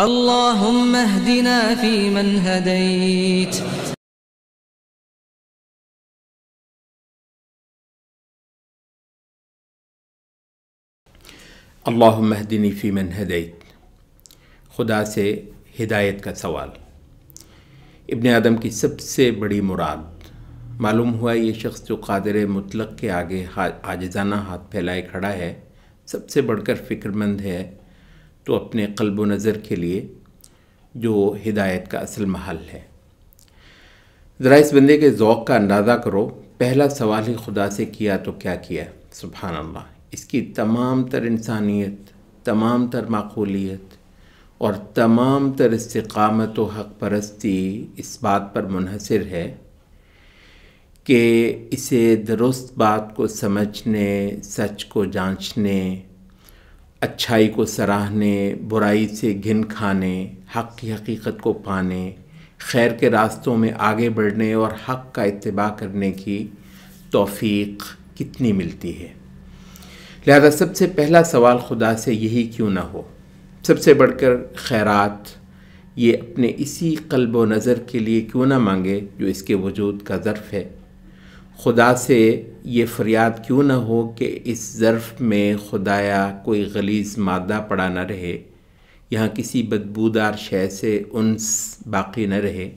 اللهم اهدنا فيمن هديت اللہم اہدنی فیمن ہدیت۔ خدا سے ہدایت کا سوال۔ ابن آدم کی سب سے بڑی مراد، معلوم ہوا یہ شخص جو قادر مطلق کے آگے عاجزانہ ہاتھ پھیلائے کھڑا ہے، سب سے بڑھ کر فکر مند ہے تو اپنے قلب و نظر کے لیے جو ہدایت کا اصل محل ہے۔ ذرا اس بندے کے ذوق کا اندازہ کرو، پہلا سوال ہی خدا سے کیا تو کیا کیا؟ سبحان اللہ! اس کی تمام تر انسانیت، تمام تر معقولیت اور تمام تر استقامت و حق پرستی اس بات پر منحصر ہے کہ اسے درست بات کو سمجھنے، سچ کو جانچنے، اچھائی کو سراہنے، برائی سے گھن کھانے، حق کی حقیقت کو پانے، خیر کے راستوں میں آگے بڑھنے اور حق کا اتباع کرنے کی توفیق کتنی ملتی ہے۔ لہذا سب سے پہلا سوال خدا سے یہی کیوں نہ ہو؟ سب سے بڑھ کر خیرات یہ اپنے اسی قلب و نظر کے لیے کیوں نہ مانگے جو اس کے وجود کا ظرف ہے؟ خدا سے یہ فریاد کیوں نہ ہو کہ اس ظرف میں خدایا کوئی غلیظ مادہ پڑا نہ رہے، یہاں کسی بدبودار شے سے انس باقی نہ رہے،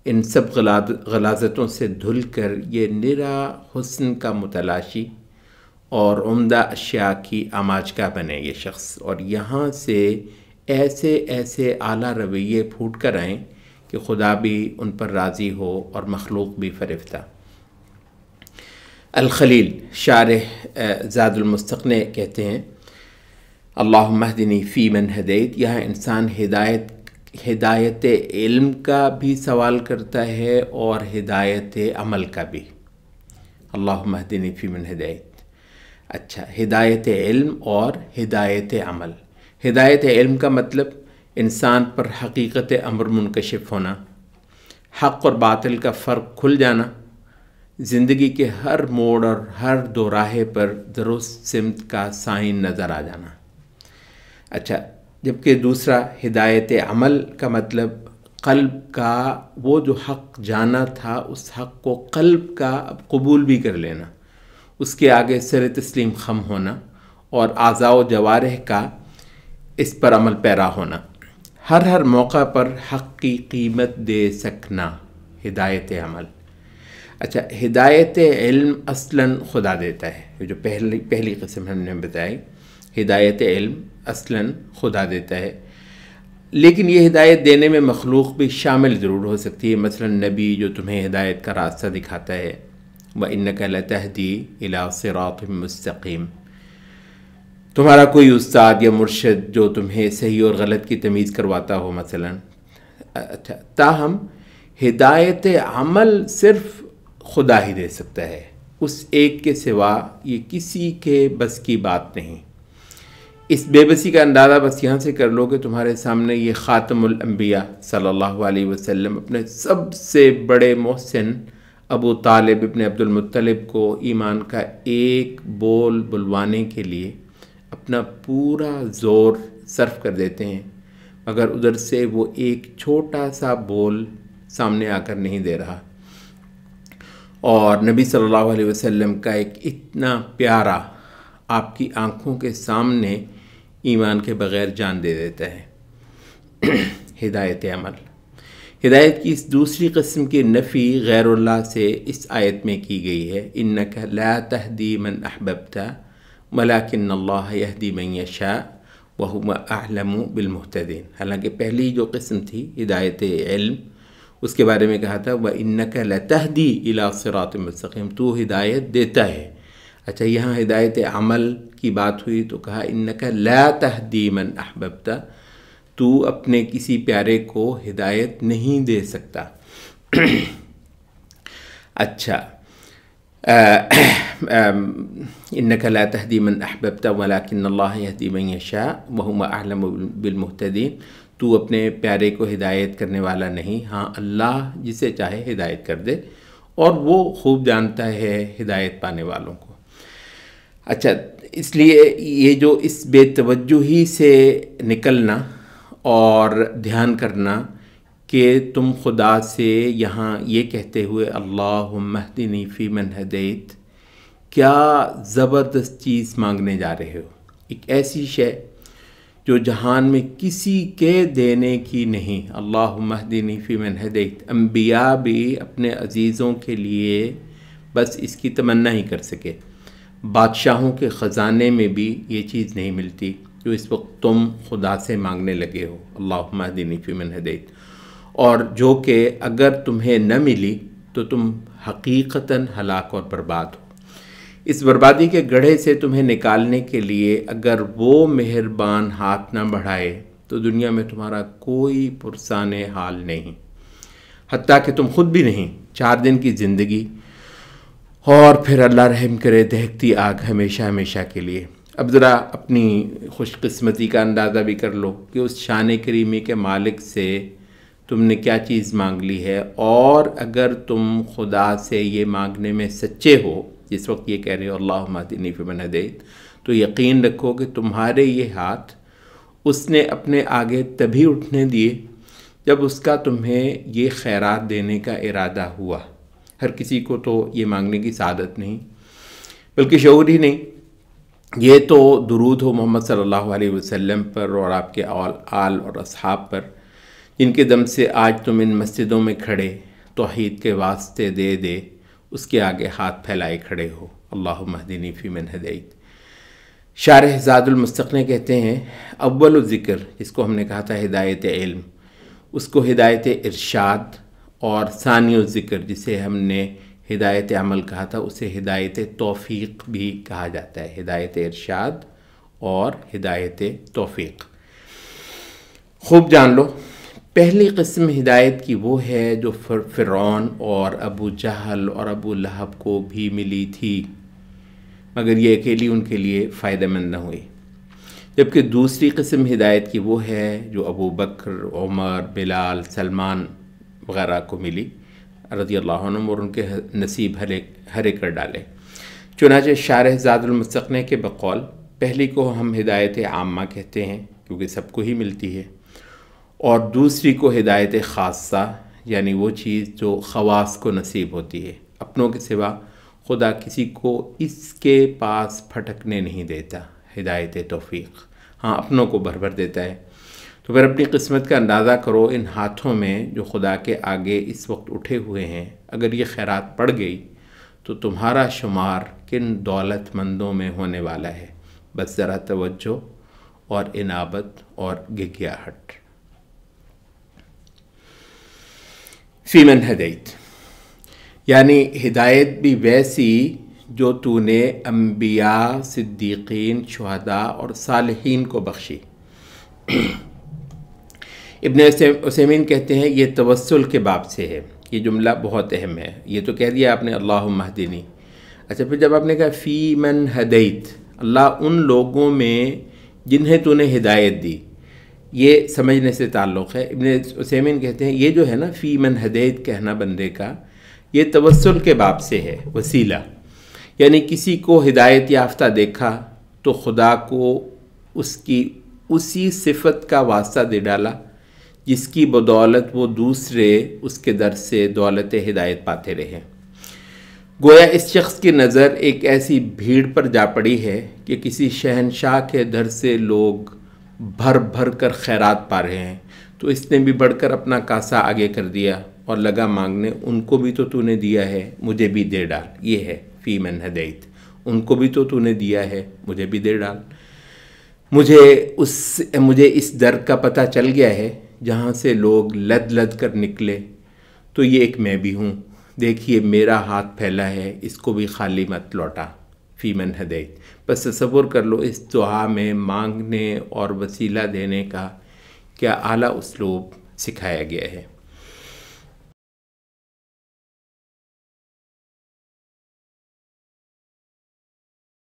ان سب غلاظتوں سے دھل کر یہ نرا حسن کا متلاشی اور عمدہ اشیاء کی آماجگاہ بنے یہ شخص، اور یہاں سے ایسے ایسے اعلیٰ رویے پھوٹ کر آئیں کہ خدا بھی ان پر راضی ہو اور مخلوق بھی فرفتہ۔ الخلیل شارح زاد المستقنع کہتے ہیں اللہم اہدنی فی من ہدیت، یہاں انسان ہدایت علم کا بھی سوال کرتا ہے اور ہدایت عمل کا بھی۔ اللہم اہدنی فی من ہدیت، اچھا، ہدایت علم اور ہدایت عمل۔ ہدایت علم کا مطلب انسان پر حقیقت امر منکشف ہونا، حق اور باطل کا فرق کھل جانا، زندگی کے ہر موڑ اور ہر دو راہے پر درست سمت کا سائن نظر آ جانا۔ اچھا، جبکہ دوسرا ہدایت عمل کا مطلب قلب کا وہ جو حق جانا تھا اس حق کو قلب کا اب قبول بھی کر لینا، اس کے آگے سر تسلیم خم ہونا اور اعضاء و جوارح کا اس پر عمل پیرا ہونا، ہر موقع پر حق کی قیمت دے سکنا، ہدایت عمل۔ اچھا، ہدایت علم اصلاً خدا دیتا ہے، یہ جو پہلی قسم ہم نے بتائی، ہدایت علم اصلاً خدا دیتا ہے، لیکن یہ ہدایت دینے میں مخلوق بھی شامل ضرور ہو سکتی ہے، مثلا نبی جو تمہیں ہدایت کا راستہ دکھاتا ہے، وَإِنَّكَ لَتَهْدِي إِلَىٰ صِرَاطٍ مُسْتَقِيمٍ، تمہارا کوئی استاد یا مرشد جو تمہیں صحیح اور غلط کی تمیز کرواتا ہو مثلا۔ اچھا، تاہم ہدایت عمل صرف خدا ہی دے سکتا ہے، اس ایک کے سوا یہ کسی کے بس کی بات نہیں۔ اس بے بسی کا اندازہ بس یہاں سے کر لو کہ تمہارے سامنے یہ خاتم الانبیاء صلی اللہ علیہ وسلم اپنے سب سے بڑے محسن ابو طالب ابن عبد المطلب کو ایمان کا ایک بول بلوانے کے لیے اپنا پورا زور صرف کر دیتے ہیں، مگر ادھر سے وہ ایک چھوٹا سا بول سامنے آ کر نہیں دے رہا، اور نبی صلی اللہ علیہ وسلم کا ایک اتنا پیارا آپ کی آنکھوں کے سامنے ایمان کے بغیر جان دے دیتا ہے۔ ہدایت عمل، ہدایت کی اس دوسری قسم کی نفی غیر اللہ سے اس آیت میں کی گئی ہے، اِنَّكَ لَا تَهْدِي مَنْ أَحْبَبْتَ وَلَكِنَّ اللَّهَ يَهْدِي مَنْ يَشَاءُ وَهُوَ أَعْلَمُ بِالْمُهْتَدِينَ۔ حالانکہ پہلی جو قسم تھی ہدایت علم، اس کے بارے میں کہا تھا وَإِنَّكَ لَتَهْدِي إِلَىٰ صِرَاطٍ مُسْتَقِيمٍ، تو ہدایت دیتا ہے۔ اچھا، یہاں ہدایت عمل کی بات ہوئی تو کہا اِنَّكَ لَا تَهْدِي مَنْ أَحْبَبْتَ، تو اپنے کسی پیارے کو ہدایت نہیں دے سکتا۔ اچھا، اِنَّكَ لَا تَهْدِي مَنْ أَحْبَبْتَ وَلَكِنَّ اللَّهَ يَهْدِي مَنْ يَشَاءُ وَهُوَ أَعْلَمُ بِالْمُهْتَدِينَ، تو اپنے پیارے کو ہدایت کرنے والا نہیں، ہاں اللہ جسے چاہے ہدایت کر دے اور وہ خوب جانتا ہے ہدایت پانے والوں کو۔ اچھا، اس لیے یہ جو اس بے توجہی سے نکلنا اور دھیان کرنا کہ تم خدا سے یہاں یہ کہتے ہوئے اللہم اہدنی فی من ہدیت کیا زبردست چیز مانگنے جا رہے ہو. ایک ایسی شے جو جہان میں کسی کے دینے کی نہیں. اللہم اہدنی فی من ہدیت. انبیاء بھی اپنے عزیزوں کے لیے بس اس کی تمنا ہی کر سکے. بادشاہوں کے خزانے میں بھی یہ چیز نہیں ملتی جو اس وقت تم خدا سے مانگنے لگے ہو. اللہم اہدنی فی من ہدیت. اور جو کہ اگر تمہیں نہ ملی تو تم حقیقتاً ہلاک اور برباد ہو. اس بربادی کے گڑھے سے تمہیں نکالنے کے لیے اگر وہ مہربان ہاتھ نہ بڑھائے تو دنیا میں تمہارا کوئی پرسان حال نہیں، حتیٰ کہ تم خود بھی نہیں. 4 دن کی زندگی اور پھر اللہ رحم کرے دہکتی آگ ہمیشہ ہمیشہ کے لیے. اب ذرا اپنی خوش قسمتی کا اندازہ بھی کر لو کہ اس شان کریمی کے مالک سے تم نے کیا چیز مانگ لی ہے. اور اگر تم خدا سے یہ مانگنے میں سچے ہو جس وقت یہ کہہ رہے ہو اللہم اہدنی فی من ہدیت، تو یقین رکھو کہ تمہارے یہ ہاتھ اس نے اپنے آگے تبھی اٹھنے دیے جب اس کا تمہیں یہ خیرات دینے کا ارادہ ہوا. ہر کسی کو تو یہ مانگنے کی سعادت نہیں، بلکہ شعور ہی نہیں. یہ تو درود ہو محمد صلی اللہ علیہ وسلم پر اور آپ کے آل اور اصحاب پر، جن کے دم سے آج تم ان مسجدوں میں کھڑے توحید کے واسطے دے دے اس کے آگے ہاتھ پھیلائے کھڑے ہو. اللہم اہدنی فی من ہدیت. شارح زاد المستقنع کہتے ہیں اول ذکر جس کو ہم نے کہا تھا ہدایت علم، اس کو ہدایت ارشاد، اور ثانی ذکر جسے ہم نے ہدایت عمل کہا تھا اسے ہدایت توفیق بھی کہا جاتا ہے. ہدایت ارشاد اور ہدایت توفیق خوب جان لو. پہلی قسم ہدایت کی وہ ہے جو فرعون اور ابو جہل اور ابو لہب کو بھی ملی تھی، مگر یہ اکیلی ان کے لیے فائدہ مند نہ ہوئی. جبکہ دوسری قسم ہدایت کی وہ ہے جو ابو بکر، عمر، بلال، سلمان وغیرہ کو ملی رضی اللہ عنہم، اور ان کے نصیب ہرے کر ڈالے. چنانچہ شارح زاد المستقنع کے بقول پہلی کو ہم ہدایت عامہ کہتے ہیں کیونکہ سب کو ہی ملتی ہے، اور دوسری کو ہدایت خاصہ یعنی وہ چیز جو خواص کو نصیب ہوتی ہے. اپنوں کے سوا خدا کسی کو اس کے پاس پھٹکنے نہیں دیتا. ہدایت توفیق ہاں اپنوں کو بھر دیتا ہے. تو پھر اپنی قسمت کا اندازہ کرو ان ہاتھوں میں جو خدا کے آگے اس وقت اٹھے ہوئے ہیں. اگر یہ خیرات پڑ گئی تو تمہارا شمار کن دولت مندوں میں ہونے والا ہے. بس ذرا توجہ اور انابت اور گگیاہٹ. فی من ہدیت یعنی ہدایت بھی ویسی جو تو نے انبیاء، صدیقین، شہداء اور صالحین کو بخشی. ابن عثیمین کہتے ہیں یہ توسل کے باب سے ہے. یہ جملہ بہت اہم ہے. یہ تو کہہ دیا آپ نے اللہم اہدنی، اچھا پھر جب آپ نے کہا فی من ہدیت، اللہ ان لوگوں میں جنہیں تو نے ہدایت دی، یہ سمجھنے سے تعلق ہے. ابن عثیمین کہتے ہیں یہ جو ہے نا فی من ہدیت کہنا بندے کا، یہ توسل کے باب سے ہے، وسیلہ. یعنی کسی کو ہدایت یافتہ دیکھا تو خدا کو اس کی اسی صفت کا واسطہ دے ڈالا جس کی بدولت وہ دوسرے اس کے در سے دولت ہدایت پاتے رہے. گویا اس شخص کی نظر ایک ایسی بھیڑ پر جا پڑی ہے کہ کسی شہنشاہ کے در سے لوگ بھر بھر کر خیرات پا رہے ہیں، تو اس نے بھی بڑھ کر اپنا کاسا آگے کر دیا اور لگا مانگنے ان کو بھی تو نے دیا ہے مجھے بھی دے ڈال. یہ ہے فی من ہدیت. ان کو بھی تو نے دیا ہے مجھے بھی دے ڈال. مجھے اس در کا پتہ چل گیا ہے جہاں سے لوگ لد لد کر نکلے، تو یہ ایک میں بھی ہوں. دیکھیے میرا ہاتھ پھیلا ہے، اس کو بھی خالی مت لوٹا. فی من ہدیت. بس تصور کر لو اس دعا میں مانگنے اور وسیلہ دینے کا کیا اعلیٰ اسلوب سکھایا گیا ہے.